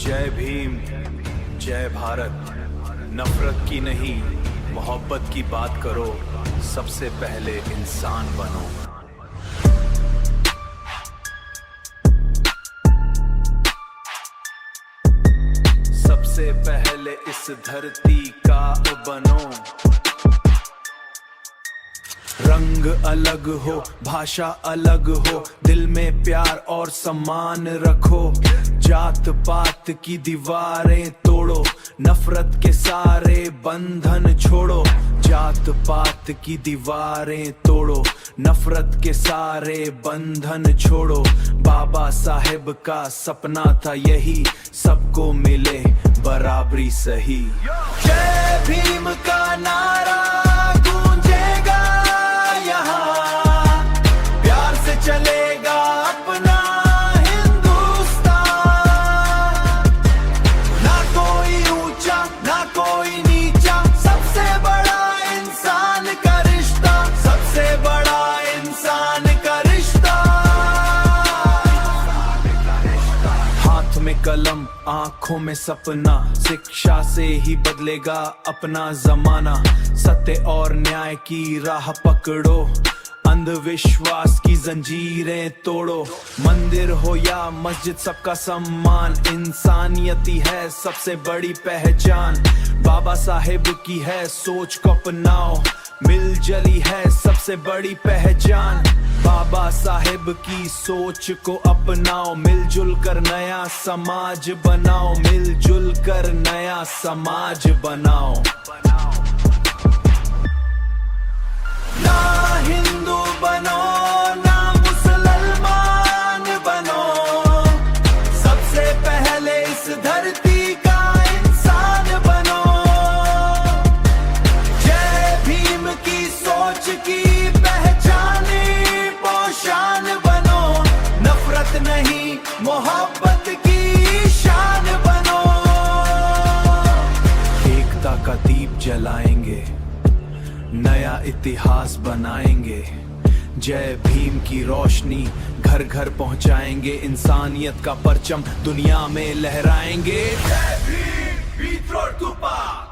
जय भीम, जय भारत। नफरत की नहीं, मोहब्बत की बात करो, सबसे पहले इंसान बनो। सबसे पहले इस धरती का बनो। रंग अलग हो, भाषा अलग हो, दिल में प्यार और सम्मान रखो। जात पात की दीवारें तोड़ो, नफरत के सारे बंधन छोड़ो। जात पात की दीवारें तोड़ो, नफरत के सारे बंधन छोड़ो। बाबा साहेब का सपना था यही, सबको मिले बराबरी सही। जय भीम का नारा गूंजेगा यहाँ, प्यार से चलेगा अपना हिंदुस्तान। ना कोई ऊंचा ना कोई नीचा, सबसे बड़ा इंसान का रिश्ता, सबसे बड़ा इंसान का रिश्ता। हाथ में कलम आंखों में सपना, शिक्षा से ही बदलेगा अपना जमाना। सत्य और न्याय की राह पकड़ो, अंधविश्वास की जंजीरें तोड़ो। मंदिर हो या मस्जिद सबका सम्मान, इंसानियत ही है सबसे बड़ी पहचान। बाबा साहेब की है सोच को अपनाओ, मिलजुली है सबसे बड़ी पहचान। बाबा साहेब की सोच को अपनाओ, मिलजुल कर नया समाज बनाओ, मिलजुल कर नया समाज बनाओ। ना हिंदू बनो ना मुसलमान बनो, सबसे पहले इस धरती का इंसान बनो। जय भीम की सोच की पहचानी पोशान बनो, नफरत नहीं मोहब्बत की शान बनो। एकता का दीप जलाएंगे, नया इतिहास बनाएंगे। जय भीम की रोशनी घर घर पहुंचाएंगे, इंसानियत का परचम दुनिया में लहराएंगे। जय Bhim, we throw to power।